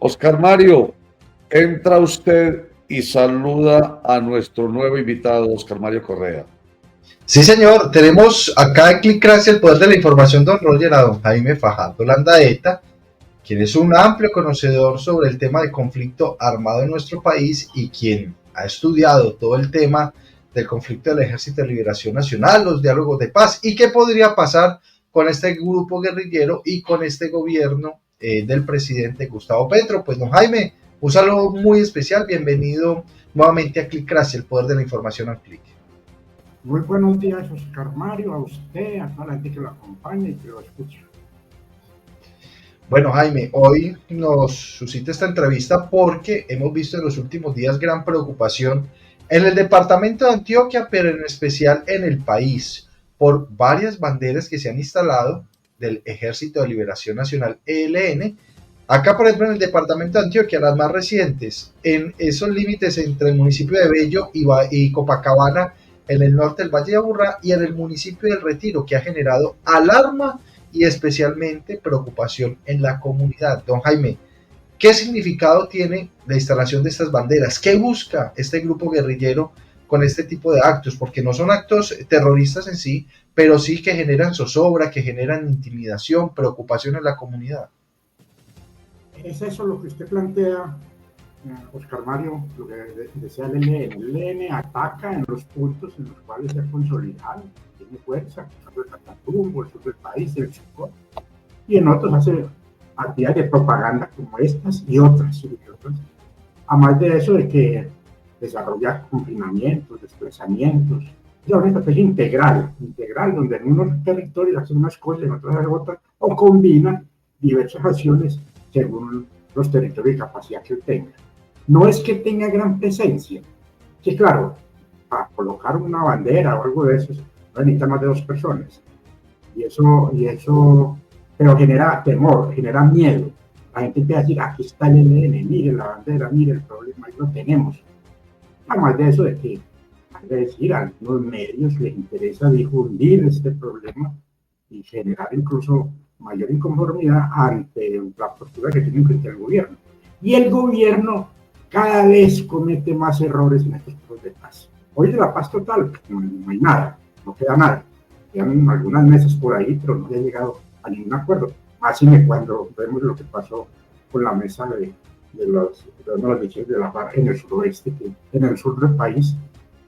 Oscar Mario, entra usted y saluda a nuestro nuevo invitado, Oscar Mario Correa. Sí, señor, tenemos acá en Clickracia el poder de la información, don Roger, a don Jaime Fajardo Landaeta, quien es un amplio conocedor sobre el tema del conflicto armado en nuestro país y quien ha estudiado todo el tema del conflicto del Ejército de Liberación Nacional, los diálogos de paz y qué podría pasar con este grupo guerrillero y con este gobierno del presidente Gustavo Petro. Pues don Jaime, un saludo muy especial, bienvenido nuevamente a Clickracia, el poder de la información al clic. Muy buenos días, Oscar Mario, a usted, a toda la gente que lo acompaña y que lo escucha. Bueno, Jaime, hoy nos suscita esta entrevista porque hemos visto en los últimos días gran preocupación en el departamento de Antioquia, pero en especial en el país, por varias banderas que se han instalado del Ejército de Liberación Nacional, ELN. Acá, por ejemplo, en el departamento de Antioquia, las más recientes, en esos límites entre el municipio de Bello y Copacabana, en el norte del Valle de Aburrá, y en el municipio del Retiro, que ha generado alarma y especialmente preocupación en la comunidad. Don Jaime, ¿qué significado tiene la instalación de estas banderas? ¿Qué busca este grupo guerrillero con este tipo de actos? Porque no son actos terroristas en sí, pero sí que generan zozobra, que generan intimidación, preocupación en la comunidad. Es eso lo que usted plantea, Oscar Mario, lo que decía el ELN. El ELN ataca en los puntos en los cuales se ha consolidado, tiene fuerza, el Catatumbo, el sur del país, el Chocó, y en otros hace actividades de propaganda como estas y otras. Además de eso, de que desarrolla confinamientos, desplazamientos. Es una estrategia integral, donde en unos territorios hacen unas cosas, en otros hacen otras, o combinan diversas acciones según los territorios y capacidad que tenga. No es que tenga gran presencia, que claro, para colocar una bandera o algo de eso, no necesita más de 2 personas. Y eso, pero genera temor, genera miedo. La gente empieza a decir, aquí está el ELN, mire la bandera, mire el problema, ahí lo tenemos. Además de eso, de que hay que decir, a algunos medios les interesa difundir este problema y generar incluso mayor inconformidad ante la postura que tienen frente al gobierno. Y el gobierno cada vez comete más errores en estos procesos de paz. Hoy de la paz total, no hay nada, no queda nada. Quedan algunas mesas por ahí, pero no se ha llegado a ningún acuerdo. Así que cuando vemos lo que pasó con la mesa de las elecciones de la FARC en el suroeste, en el sur del país,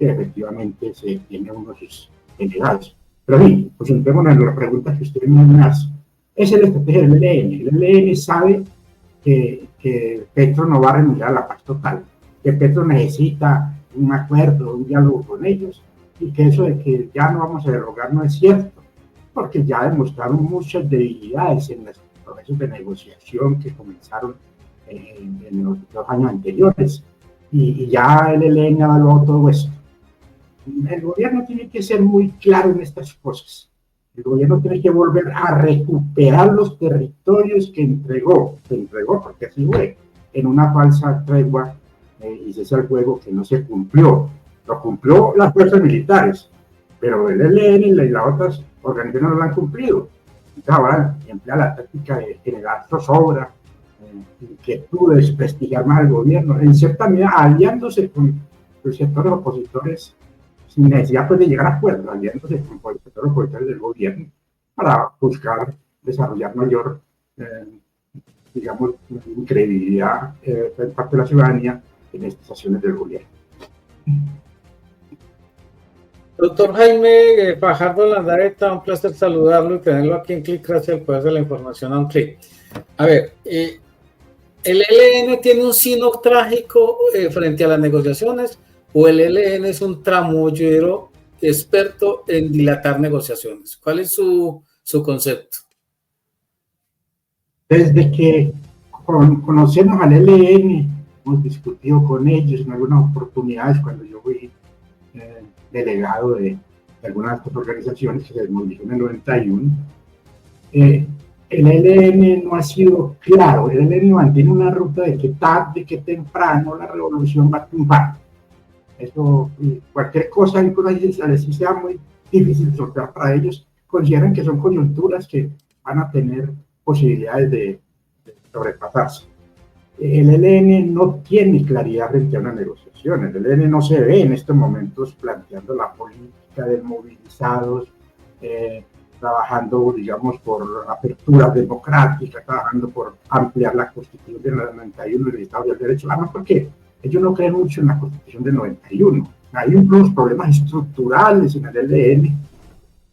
que efectivamente se tiene unos delegados. Pero sí, pues entremos en la pregunta que usted me hace. Es la estrategia del ELN. El ELN sabe que Petro no va a renunciar a la paz total, que Petro necesita un acuerdo, un diálogo con ellos, y que eso de que ya no vamos a dialogar no es cierto, porque ya demostraron muchas debilidades en los procesos de negociación que comenzaron en los 2 años anteriores, y ya el ELN ha evaluado todo esto. El gobierno tiene que ser muy claro en estas cosas. El gobierno tiene que volver a recuperar los territorios que entregó porque así fue, en una falsa tregua y cese al fuego que no se cumplió. Lo cumplió las fuerzas militares, pero el ELN y las otras organizaciones no lo han cumplido. Entonces ahora emplea la táctica de generar zozobra, inquietud, desprestigiar más al gobierno, en cierta medida aliándose con los sectores opositores sin necesidad pues, de llegar a acuerdos, aliándose con los sectores opositores del gobierno para buscar desarrollar mayor, digamos, credibilidad por parte de la ciudadanía en estas acciones del gobierno. Doctor Jaime Fajardo Landaeta, un placer saludarlo y tenerlo aquí en Clickracia, el poder de la información a un clic. A ver, el ELN tiene un sino trágico frente a las negociaciones, o el ELN es un tramoyero experto en dilatar negociaciones. ¿Cuál es su concepto? Desde que conocemos al ELN, hemos discutido con ellos en algunas oportunidades cuando yo fui delegado de algunas de estas organizaciones que se desmovilizó en el 91. El ELN no ha sido claro. El ELN mantiene una ruta de que tarde, que temprano la revolución va a tumbar. Eso, cualquier cosa, si sea muy difícil de soltar para ellos, consideran que son coyunturas que van a tener posibilidades de sobrepasarse. El ELN no tiene claridad frente a una negociación. El ELN no se ve en estos momentos planteando la política de movilizados, trabajando, digamos, por apertura democrática, trabajando por ampliar la Constitución del 91 y el Estado del Derecho. Además, porque ellos no creen mucho en la Constitución del 91. Hay unos problemas estructurales en el ELN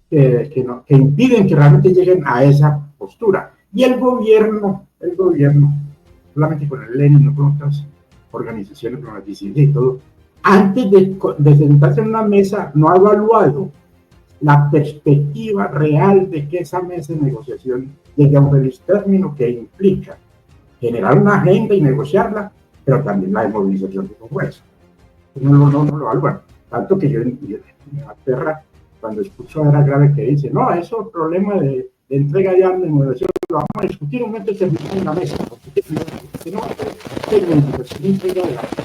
que impiden que realmente lleguen a esa postura. Y el gobierno, solamente con el ELN, no con otras organizaciones, con las disidencias y todo, antes de sentarse en una mesa, no ha evaluado la perspectiva real de que esa mesa de negociación llegue a un feliz término, que implica generar una agenda y negociarla, pero también la desmovilización de fuerza. No lo evalúan. Tanto que yo me aterra cuando escucho a Era Grave que dice, no, eso es problema de entrega de armas, de moderación, lo vamos a discutir un momento terminado en la mesa, porque no va a ser reivindicación de entrega de armas.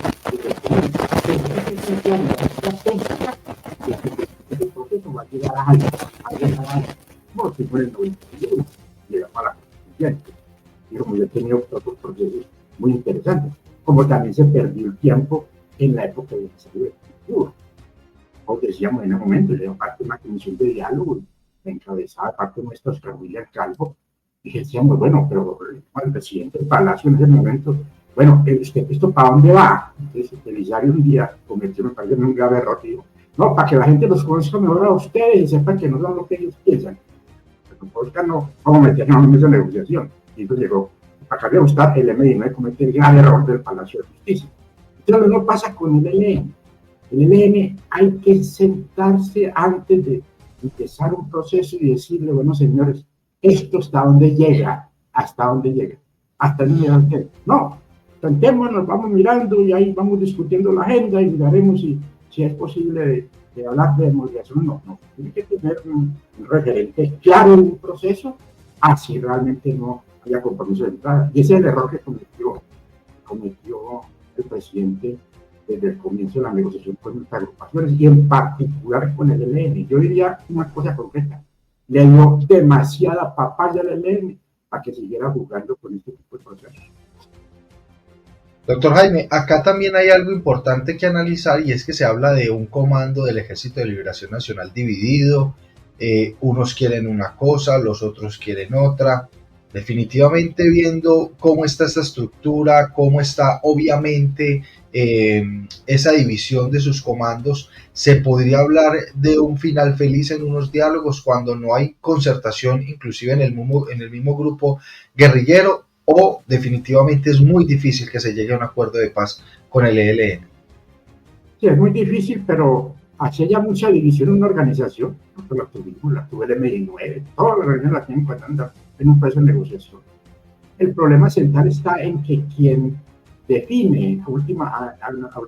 El proceso va a llegar a algo, como si fuera el 91, llegamos a la constituyente. Y como yo he tenido otros procesos muy interesantes, como también se perdió el tiempo en la época de desarrollo del futuro. Como decíamos en ese momento, yo era parte de una comisión de diálogo, encabezada parte de nuestro Oscar William Calvo, y decíamos, bueno, pero el presidente del Palacio en ese momento, bueno, ¿esto para dónde va? Entonces, Belisario un día cometió, me parece, un grave error, digo, no, para que la gente los conozca mejor a ustedes y sepan que no son lo que ellos piensan. Pero Oscar no, como metían en una mesa de negociación. Y entonces llegó, para que gustar, el M19 comete el grave error del Palacio de Justicia. Entonces, no pasa con el ELN. El ELN hay que sentarse antes de empezar un proceso y decirle, bueno, señores, esto hasta dónde llega, hasta dónde no, sentémonos, vamos mirando y ahí vamos discutiendo la agenda y miraremos si es posible de hablar de demolición. No, tiene que tener un referente claro en un proceso, así realmente no haya compromiso de entrada. Y ese es el error que cometió el presidente desde el comienzo de la negociación con nuestras agrupaciones y en particular con el ELN. Yo diría una cosa concreta, le dio demasiada papaya al ELN para que siguiera jugando con este tipo de procesos. Doctor Jaime, acá también hay algo importante que analizar y es que se habla de un comando del Ejército de Liberación Nacional dividido, unos quieren una cosa, los otros quieren otra. Definitivamente viendo cómo está esta estructura, cómo está obviamente esa división de sus comandos, se podría hablar de un final feliz en unos diálogos cuando no hay concertación inclusive en el mismo grupo guerrillero, o definitivamente es muy difícil que se llegue a un acuerdo de paz con el ELN. Sí, es muy difícil, pero hacía ya mucha división en una organización. Nosotros la tuve el M19, todas las organizaciones la tienen cuando andan en un proceso de negociación. El problema central está en que quien define a última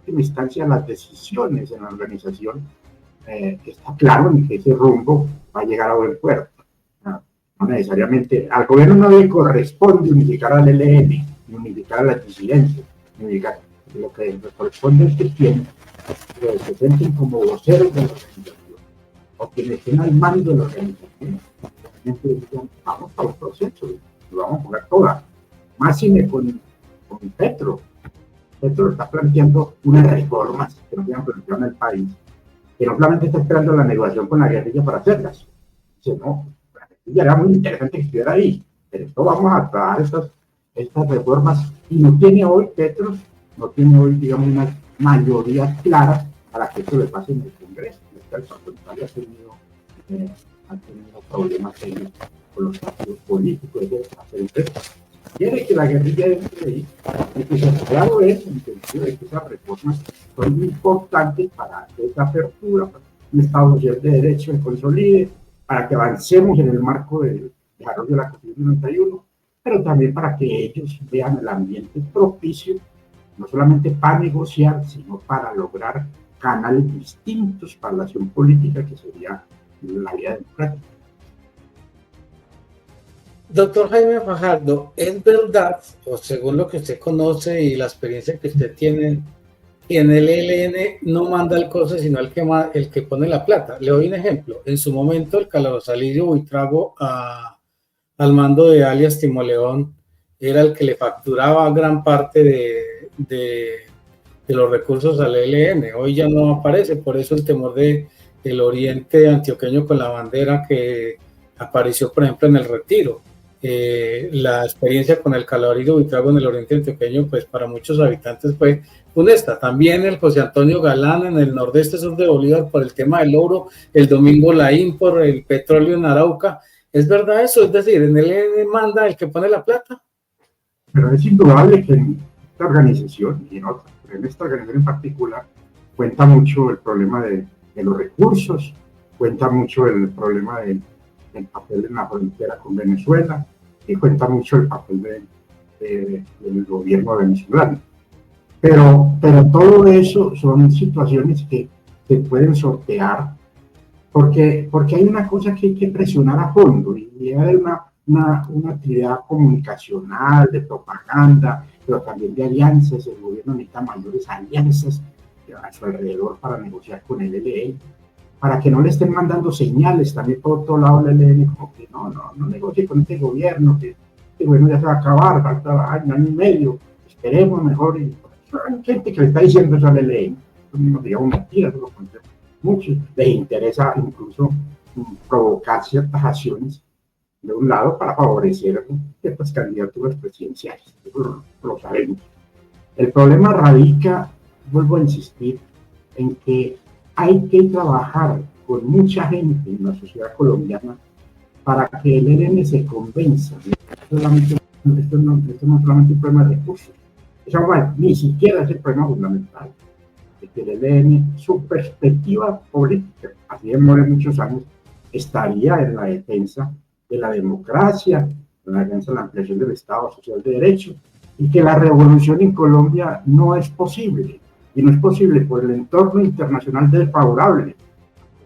instancia las decisiones en la organización está claro en que ese rumbo va a llegar a buen puerto. No necesariamente, al gobierno no le corresponde unificar al ELN, ni unificar a las disidencias, lo que le corresponde es que quienes se presenten como voceros de la organización o quienes estén al mando de la organización, digan, vamos para los procesos, lo vamos a poner todas. Más con Petro. Petro está planteando unas reformas que no tienen planteado en el país, que no solamente está esperando la negociación con la guerrilla para hacerlas. Dice, no, ya era muy interesante que estuviera ahí, pero esto vamos a trabajar estas reformas, y no tiene hoy Petro, digamos, una mayoría clara para que esto le pase en el Congreso. El parlamentario ha tenido problemas serios con los partidos políticos de hacer quiere que la guerrilla entre ahí, y que se claro es en el sentido de que esas reformas son muy importantes para esta apertura, para un Estado social de derecho que consolide, para que avancemos en el marco del desarrollo de la Constitución 91, pero también para que ellos vean el ambiente propicio, no solamente para negociar, sino para lograr canales distintos para la acción política, que sería la vía democrática. Doctor Jaime Fajardo, ¿es verdad, o según lo que usted conoce y la experiencia que usted tiene, que en el ELN no manda el costo, sino el que pone la plata? Le doy un ejemplo. En su momento, el Calabozalillo Buitrago al mando de alias Timoleón era el que le facturaba gran parte de los recursos al ELN. Hoy ya no aparece, por eso el temor del oriente antioqueño con la bandera que apareció, por ejemplo, en el Retiro. La experiencia con el Calvario Buitrago en el oriente antioqueño, pues para muchos habitantes fue funesta. También el José Antonio Galán en el nordeste sur de Bolívar por el tema del oro, el Domingo Laín por el petróleo en Arauca. ¿Es verdad eso? Es decir, ¿en el ELN manda el que pone la plata? Pero es indudable que en esta organización y en otras, pero en esta organización en particular, cuenta mucho el problema de los recursos, cuenta mucho el problema del papel en la frontera con Venezuela y cuenta mucho el papel del gobierno venezolano. Pero todo eso son situaciones que se pueden sortear porque hay una cosa que hay que presionar a fondo y debe haber una actividad comunicacional, de propaganda, pero también de alianzas. El gobierno necesita mayores alianzas a su alrededor para negociar con el ELN, para que no le estén mandando señales también por otro lado el ELN, como que no negocie con este gobierno, que bueno, ya se va a acabar, falta año y medio, esperemos mejor. Y hay gente que le está diciendo eso al ELN, no digamos mentiras, eso lo conté mucho, les interesa incluso provocar ciertas acciones de un lado para favorecer ciertas candidaturas presidenciales, eso lo sabemos. El problema radica, vuelvo a insistir, en que hay que trabajar con mucha gente en la sociedad colombiana para que el ELN se convenza. Esto no es solamente un problema de recursos, eso ni siquiera es el problema fundamental, de que el ELN, su perspectiva política, así demora muchos años, estaría en la defensa de la democracia, en la defensa de la ampliación del Estado Social de Derecho, y que la revolución en Colombia no es posible. Y no es posible por el entorno internacional desfavorable.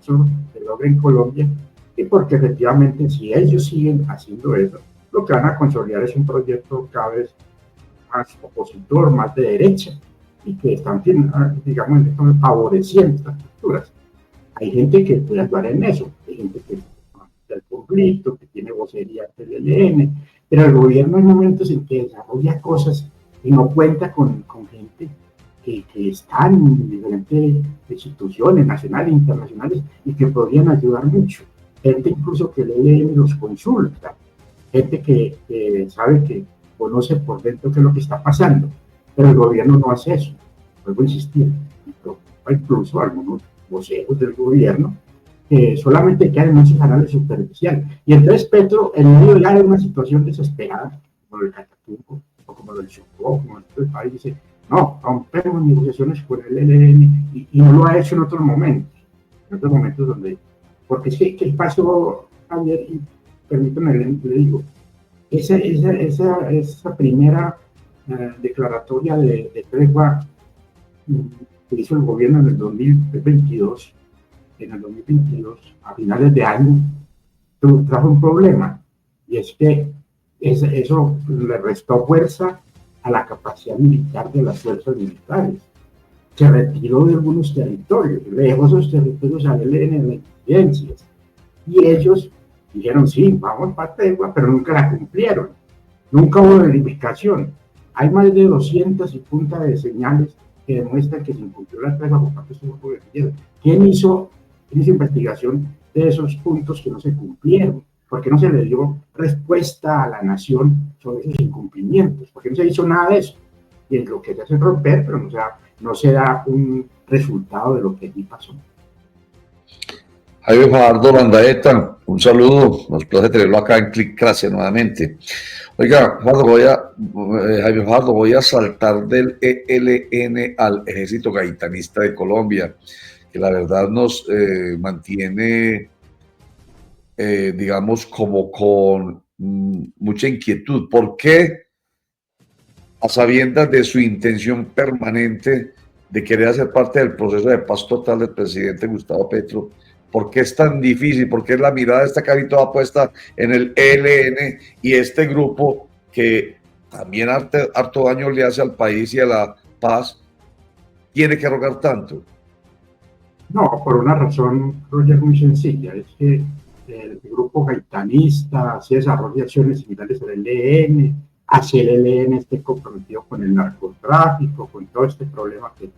Eso se logra en Colombia, y porque efectivamente si ellos siguen haciendo eso, lo que van a consolidar es un proyecto cada vez más opositor, más de derecha, y que están, digamos, favoreciendo estas estructuras. Hay gente que puede actuar en eso, hay gente que del conflicto, que tiene vocería del ELN, pero el gobierno hay momentos en que desarrolla cosas y no cuenta con gente que están en diferentes instituciones nacionales e internacionales y que podrían ayudar mucho. Gente incluso que el ELN los consulta, gente que sabe, que conoce por dentro qué es lo que está pasando, pero el gobierno no hace eso. Vuelvo a insistir, incluso algunos voceros del gobierno solamente quedan en esos canales superficiales. Y entonces Petro, en medio ya de una situación desesperada, como el Catatumbo, o como el Chocó, como el país, dice, no, rompemos negociaciones con el ELN, y no lo ha hecho en otros momentos donde, porque es que el paso, Javier, y permítame, le digo, esa primera declaratoria de tregua que hizo el gobierno en el 2022, a finales de año, trajo un problema, y es que eso le restó fuerza a la capacidad militar de las fuerzas militares. Se retiró de algunos territorios, le dejó esos territorios al ELN en las incidencias, y ellos dijeron, sí, vamos para tregua, pero nunca la cumplieron, nunca hubo verificación. Hay más de 200 y punta de señales que demuestran que se incumplió la tregua por parte de su grupo guerrillero. ¿Quién hizo investigación de esos puntos que no se cumplieron? ¿Por qué no se le dio respuesta a la nación sobre esos incumplimientos? ¿Por qué no se hizo nada de eso? Y es lo que se hace romper, pero no se da un resultado de lo que allí pasó. Jaime Fajardo Landaeta, un saludo, nos place tenerlo acá en Clickracia nuevamente. Oiga, Jaime Fajardo, voy a saltar del ELN al Ejército Gaitanista de Colombia, que la verdad nos mantiene, digamos, como con mucha inquietud. ¿Por qué, a sabiendas de su intención permanente de querer hacer parte del proceso de paz total del presidente Gustavo Petro, por qué es tan difícil? ¿Por qué la mirada está casi toda puesta en el ELN y este grupo que también harto daño le hace al país y a la paz, tiene que rogar tanto? No, por una razón, Roger, muy sencilla, es que el grupo gaitanista se desarrolla acciones similares al ELN, así el ELN esté comprometido con el narcotráfico, con todo este problema que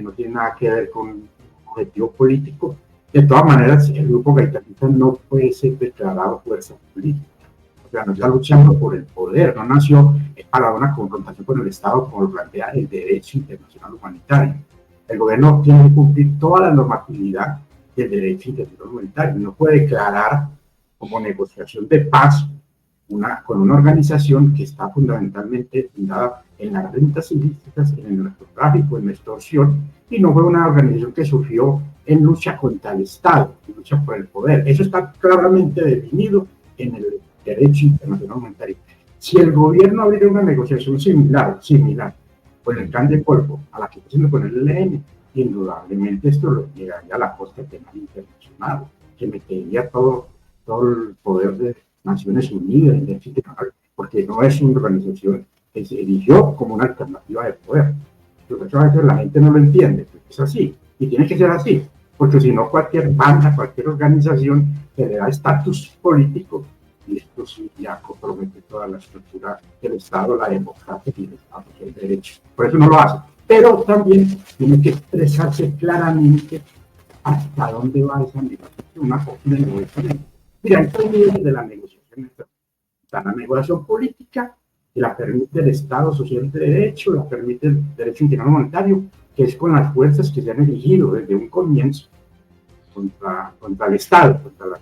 no tiene nada que ver con un objetivo político. De todas maneras, el grupo gaitanista no puede ser declarado fuerza política. O sea, no está luchando por el poder, no nació para una confrontación con el Estado como lo plantea el derecho internacional humanitario. El gobierno tiene que cumplir toda la normatividad del derecho internacional humanitario. No puede declarar como negociación de paz con una organización que está fundamentalmente fundada en las rentas ilícitas, en el narcotráfico, en la extorsión, y no fue una organización que surgió en lucha contra el Estado, en lucha por el poder. Eso está claramente definido en el derecho internacional humanitario. Si el gobierno abriera una negociación similar con el Clan del Golfo a la que está haciendo con el ELN, indudablemente esto lo llegaría a la Corte Penal Internacional, que metería todo el poder de Naciones Unidas en derecho internacional, porque no es una organización que se erigió como una alternativa de poder. Pero a veces la gente no lo entiende, pero es así, y tiene que ser así, porque si no cualquier banda, cualquier organización que le da estatus político, y esto sí ya compromete toda la estructura del Estado, la democracia y el Estado del derecho. Por eso no lo hace. Pero también tiene que expresarse claramente hasta dónde va esa negociación, una posible negociación. Mira, hay tres niveles de la negociación. Está la negociación política, que la permite el Estado social de derecho, la permite el derecho internacional humanitario, que es con las fuerzas que se han elegido desde un comienzo contra el Estado, contra las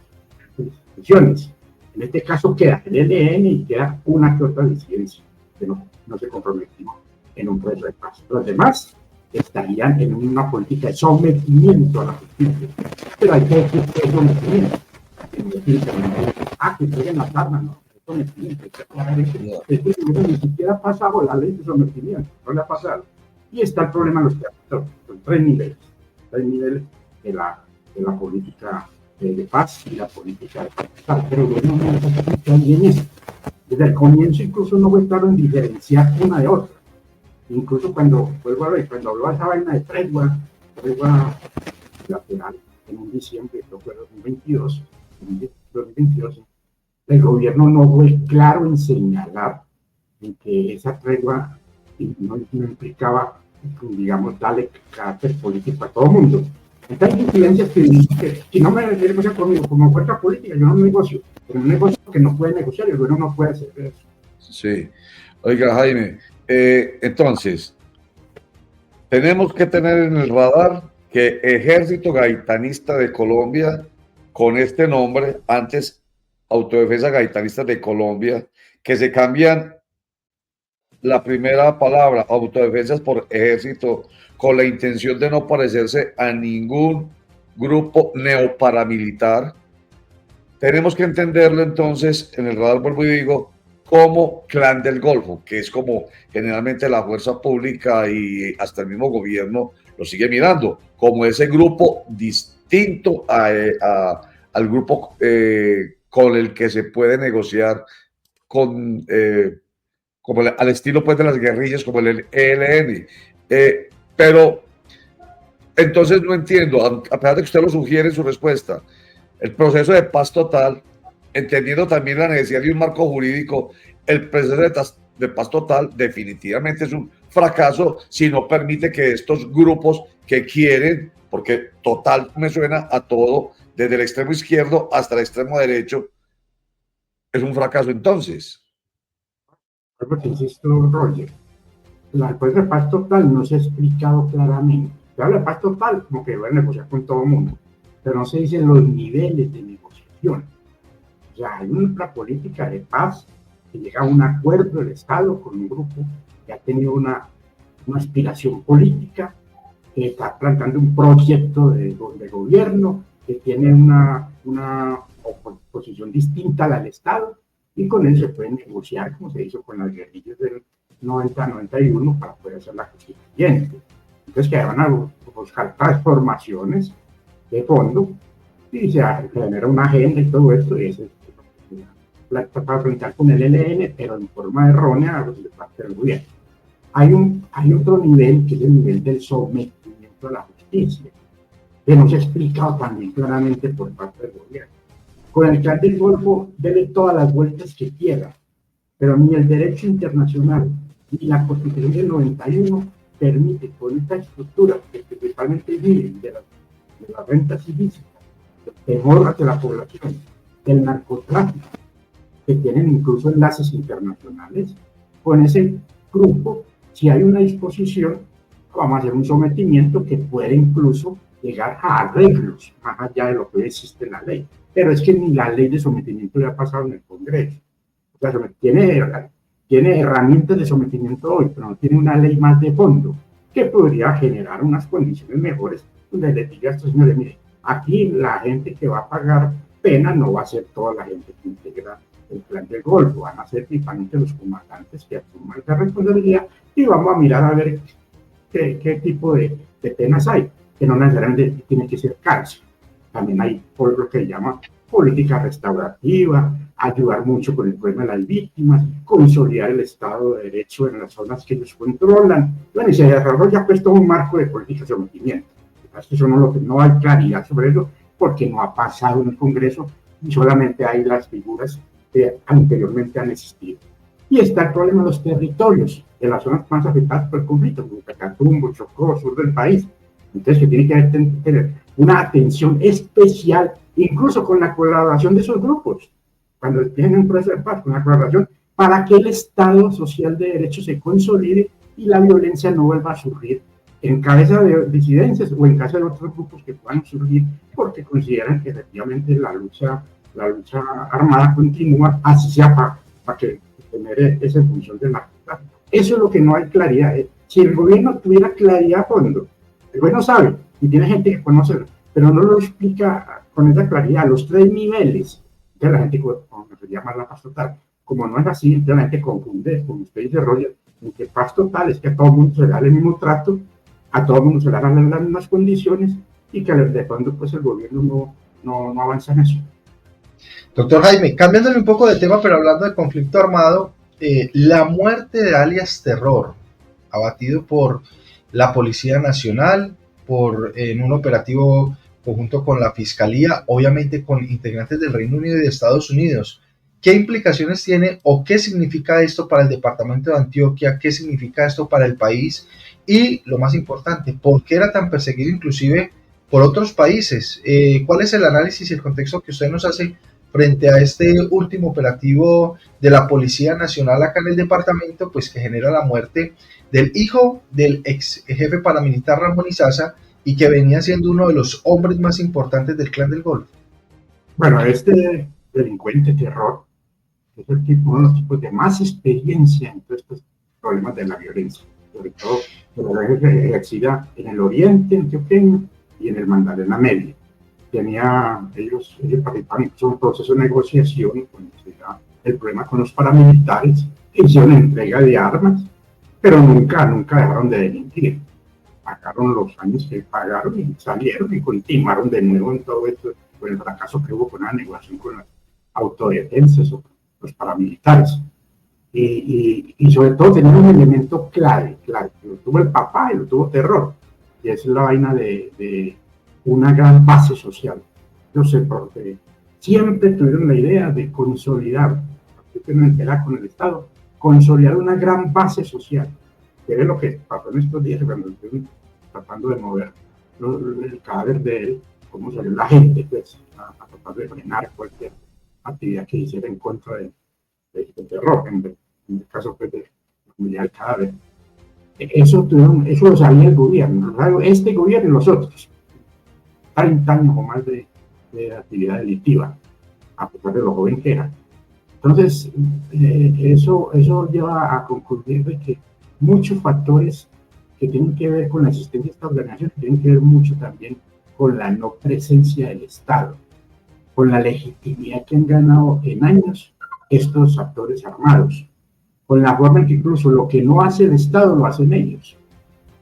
instituciones. En este caso queda el ELN y queda una que otra disidencia que no se comprometió en un proceso de paz. Los demás estarían en una política de sometimiento a la justicia. Pero hay que decir que es sometimiento. Que entreguen las armas, no. Es sometimiento. Ni siquiera ha pasado la ley de sometimiento, no le ha pasado. Y está el problema de los territorios. Son tres niveles de la política de paz y la política de paz. Pero bueno, no necesita bien eso. Desde el comienzo incluso no fue claro en diferenciar una de otra. Incluso cuando habló de esa vaina de tregua lateral en un diciembre, esto fue 2022, el gobierno no fue claro en señalar en que esa tregua no implicaba, digamos, darle carácter político a todo el mundo. Entonces hay incidencias que dicen que si no me negocia conmigo como fuerza política, yo no negocio, pero un negocio que no puede negociar, el gobierno no puede hacer eso. Sí. Oiga, Jaime, entonces, tenemos que tener en el radar que Ejército Gaitanista de Colombia, con este nombre, antes Autodefensa Gaitanista de Colombia, que se cambian la primera palabra, autodefensas, por ejército, con la intención de no parecerse a ningún grupo neoparamilitar. Tenemos que entenderlo entonces, en el radar vuelvo y digo, como Clan del Golfo, que es como generalmente la fuerza pública y hasta el mismo gobierno lo sigue mirando, como ese grupo distinto al grupo con el que se puede negociar con, como al estilo pues de las guerrillas, como el ELN. Pero entonces no entiendo, a pesar de que usted lo sugiere en su respuesta, el proceso de paz total, entendiendo también la necesidad de un marco jurídico, el proceso de paz total definitivamente es un fracaso si no permite que estos grupos que quieren, porque total me suena a todo, desde el extremo izquierdo hasta el extremo derecho, es un fracaso entonces. Porque insisto, Roger, el proceso de paz total no se ha explicado claramente. Se habla de paz total como que va a negociar con todo el mundo, pero no se dicen los niveles de negociación. O sea, hay una política de paz que llega a un acuerdo del Estado con un grupo que ha tenido una aspiración política, que está planteando un proyecto de gobierno, que tiene una posición distinta a la del Estado, y con él se puede negociar, como se hizo con las guerrillas del 90-91, para poder hacer la constituyente. Entonces, que van a buscar transformaciones de fondo, y se genera una agenda y todo esto, y eso para enfrentar con el ELN, pero en forma errónea de parte del gobierno. Hay otro nivel, que es el nivel del sometimiento a la justicia, que no se ha explicado también claramente por parte del gobierno. Con el Clan del Golfo, debe todas las vueltas que quiera, pero ni el derecho internacional ni la Constitución del 91 permite con esta estructura que principalmente viven de las rentas ilícitas, del temor hacia la población, del narcotráfico, que tienen incluso enlaces internacionales, con ese grupo, si hay una disposición, vamos a hacer un sometimiento que puede incluso llegar a arreglos, más allá de lo que existe en la ley. Pero es que ni la ley de sometimiento ya ha pasado en el Congreso. O sea, tiene herramientas de sometimiento hoy, pero no tiene una ley más de fondo que podría generar unas condiciones mejores donde le diga a estos señores, mire, aquí la gente que va a pagar pena no va a ser toda la gente que integra el Plan del Golfo, van a ser principalmente los comandantes que asuman esa responsabilidad y vamos a mirar a ver qué tipo de penas hay, que no necesariamente tiene que ser cárcel. También hay por lo que llama política restaurativa, ayudar mucho con el problema de las víctimas, consolidar el Estado de Derecho en las zonas que ellos controlan. Bueno, y se desarrolla pues todo un marco de política de sometimiento. Eso no hay claridad sobre eso porque no ha pasado en el Congreso y solamente hay las figuras que anteriormente han existido. Y está el problema de los territorios, de las zonas más afectadas por el conflicto, como Catatumbo, Chocó, sur del país. Entonces, que tiene que tener una atención especial, incluso con la colaboración de esos grupos, cuando tienen un proceso de paz, con la colaboración, para que el Estado social de derecho se consolide y la violencia no vuelva a surgir en cabeza de disidencias o en cabeza de otros grupos que puedan surgir porque consideran que efectivamente la lucha armada continúa, así sea para que tener esa función de narcotráfico. Eso es lo que no hay claridad. Si el gobierno tuviera claridad a fondo, el gobierno sabe y tiene gente que conoce, pero no lo explica con esa claridad, los 3 niveles de la gente, como se llama la paz total. Como no es así, entonces la gente confunde, como usted dice, Roger, en que paz total es que a todo el mundo se le da el mismo trato, a todo el mundo se le dan las mismas condiciones y que de fondo pues el gobierno no avanza en eso. Doctor Jaime, cambiándole un poco de tema, pero hablando de conflicto armado, la muerte de alias Terror, abatido por la Policía Nacional, en un operativo conjunto con la Fiscalía, obviamente con integrantes del Reino Unido y de Estados Unidos. ¿Qué implicaciones tiene o qué significa esto para el departamento de Antioquia? ¿Qué significa esto para el país? Y lo más importante, ¿por qué era tan perseguido inclusive por otros países? ¿Cuál es el análisis y el contexto que usted nos hace frente a este último operativo de la Policía Nacional acá en el departamento, pues que genera la muerte del hijo del ex jefe paramilitar Ramón Izaza y que venía siendo uno de los hombres más importantes del Clan del Golfo? Bueno, este delincuente Terror es uno de los tipos de más experiencia en todos estos problemas de la violencia, sobre todo de la ejercida en el oriente antioqueño y en el Magdalena Medio. Ellos participaron en un proceso de negociación cuando se da el problema con los paramilitares, hicieron entrega de armas, pero nunca dejaron de delinquir. Pagaron los años que pagaron y salieron y continuaron de nuevo en todo esto, con el fracaso que hubo con la negociación con las autodefensas o los paramilitares. Y sobre todo tenían un elemento clave, que lo tuvo el papá y lo tuvo Terror, y es la vaina de una gran base social. Yo sé, porque siempre tuvieron la idea de consolidar, con el Estado, consolidar una gran base social. Que es lo que pasó en estos días cuando estuvieron tratando de mover el cadáver de él, cómo salió la gente pues, a tratar de frenar cualquier actividad que hiciera en contra de Terror, en el caso pues, de la comunidad del cadáver. Eso lo sabía el gobierno, este gobierno y los otros. 30 años o más de actividad delictiva, a pesar de lo joven que era. Entonces, eso lleva a concluir de que muchos factores que tienen que ver con la existencia de esta organización tienen que ver mucho también con la no presencia del Estado, con la legitimidad que han ganado en años estos actores armados, con la forma en que incluso lo que no hace el Estado lo hacen ellos.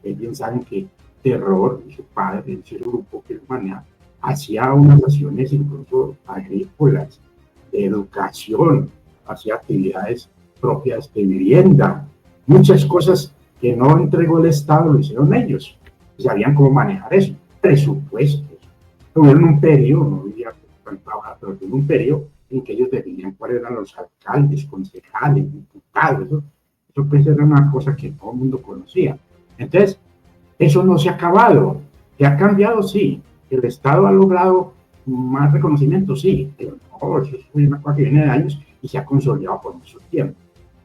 Bien saben que Terror y su padre, ese grupo que maneja, hacía unas acciones incluso agrícolas, de educación, hacía actividades propias de vivienda, muchas cosas que no entregó el Estado lo hicieron ellos, sabían cómo manejar eso, presupuestos, tuvieron un periodo, no diría cuánto trabajar, pero tuvieron un periodo en que ellos definían cuáles eran los alcaldes, concejales, diputados, eso pues era una cosa que todo el mundo conocía. Entonces, eso no se ha acabado. ¿Que ha cambiado? Sí. ¿El Estado ha logrado más reconocimiento? Sí. Pero no, eso es una cosa que viene de años y se ha consolidado por mucho tiempo.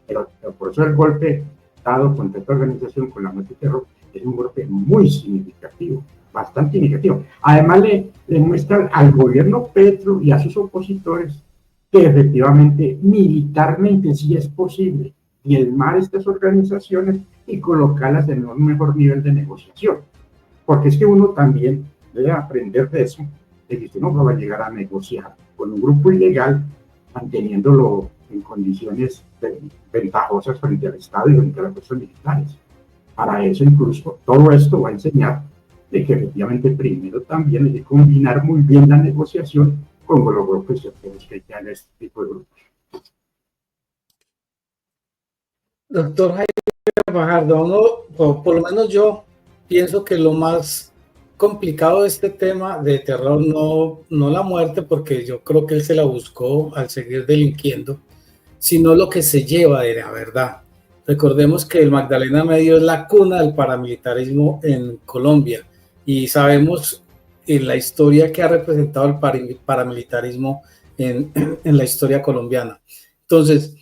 Pero por eso el golpe dado contra esta organización con la muerte y terror es un golpe muy significativo, bastante significativo. Además le muestra al gobierno Petro y a sus opositores que efectivamente militarmente sí es posible diezmar estas organizaciones y colocarlas en un mejor nivel de negociación. Porque es que uno también debe aprender de eso, de que usted no va a llegar a negociar con un grupo ilegal manteniéndolo en condiciones ventajosas frente al Estado y frente a las fuerzas militares. Para eso incluso todo esto va a enseñar de que efectivamente primero también hay que combinar muy bien la negociación con los grupos que hay en este tipo de grupos. Doctor Jaime Fajardo, uno, por lo menos yo pienso que lo más complicado de este tema de terror no la muerte, porque yo creo que él se la buscó al seguir delinquiendo, sino lo que se lleva de la verdad. Recordemos que el Magdalena Medio es la cuna del paramilitarismo en Colombia y sabemos en la historia que ha representado el paramilitarismo en la historia colombiana. Entonces,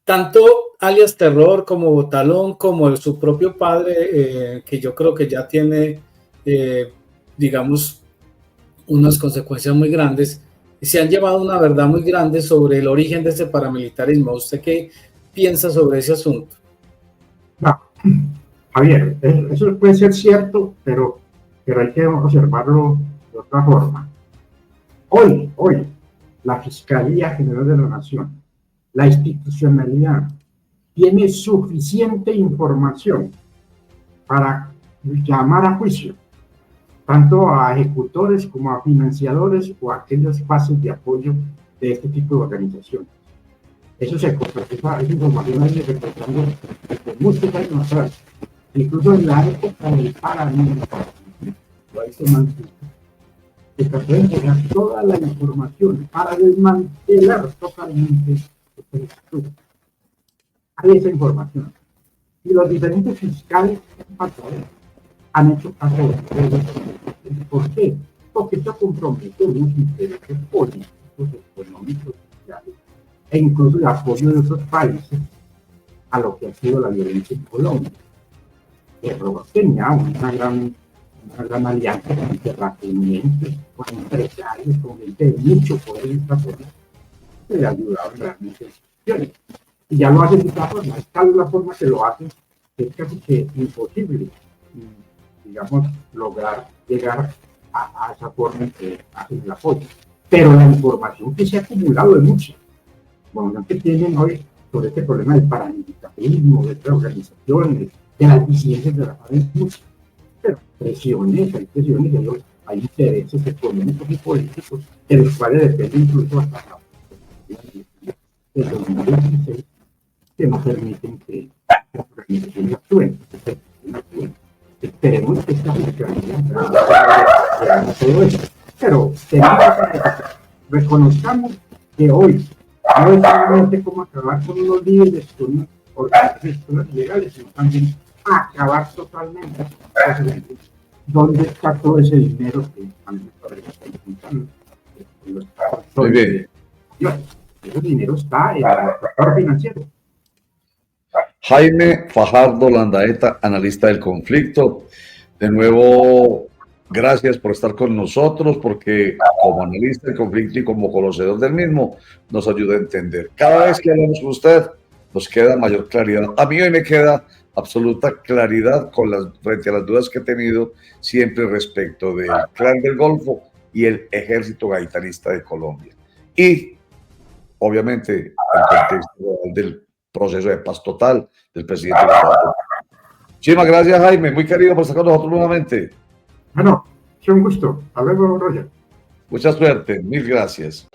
tanto alias Terror como Botalón, como su propio padre, que yo creo que ya tiene, digamos, unas consecuencias muy grandes, se han llevado una verdad muy grande sobre el origen de ese paramilitarismo. ¿Usted qué piensa sobre ese asunto? No, Javier, eso puede ser cierto, pero hay que observarlo de otra forma. Hoy, la Fiscalía General de la Nación, la institucionalidad, tiene suficiente información para llamar a juicio tanto a ejecutores como a financiadores o a aquellas fases de apoyo de este tipo de organizaciones. Esa información hay reportando desde muchos años atrás, incluso en la época del paramilitarismo. Se trató de entregar toda la información para desmantelar totalmente esta estructura. Hay esa información. Y los diferentes fiscales han hecho caso de ellos. ¿Por qué? Porque esto compromete unos intereses políticos, económicos, sociales, e incluso el apoyo de otros países a lo que ha sido la violencia en Colombia. Pero tenía una gran alianza con terratenientes, con empresarios, con gente de mucho poder en esta zona, que le ayudaban realmente a las instituciones. Y ya lo hacen de esta forma, es tal la forma que lo hacen, que es casi que imposible, digamos, lograr llegar a esa forma en que hacen el apoyo. Pero la información que se ha acumulado es mucha. Bueno, que tienen hoy sobre este problema del paramilitarismo, de estas organizaciones, de las disidencias de la FARC, es mucha. Pero hay presiones de ellos, hay intereses económicos y políticos de los cuales depende incluso hasta el 2016, que no permiten que las organizaciones actúen. Esperemos que esta fiscalía haga todo esto. Pero tenemos que reconozcamos que hoy no es solamente como acabar con unos líderes, con organizaciones ilegales, sino también acabar totalmente dónde está todo ese dinero que también está juntando. Muy bien. Ese dinero está en el sector financiero. Jaime Fajardo Landaeta, analista del conflicto. De nuevo, gracias por estar con nosotros, porque como analista del conflicto y como conocedor del mismo, nos ayuda a entender. Cada vez que hablamos con usted, nos queda mayor claridad. A mí hoy me queda absoluta claridad frente a las dudas que he tenido siempre respecto del Clan del Golfo y el Ejército Gaitanista de Colombia. Y, obviamente, el contexto del proceso de paz total del presidente. Muchísimas gracias, Jaime. Muy querido por estar con nosotros nuevamente. Bueno, es un gusto. Hasta luego, Roger. Mucha suerte. Mil gracias.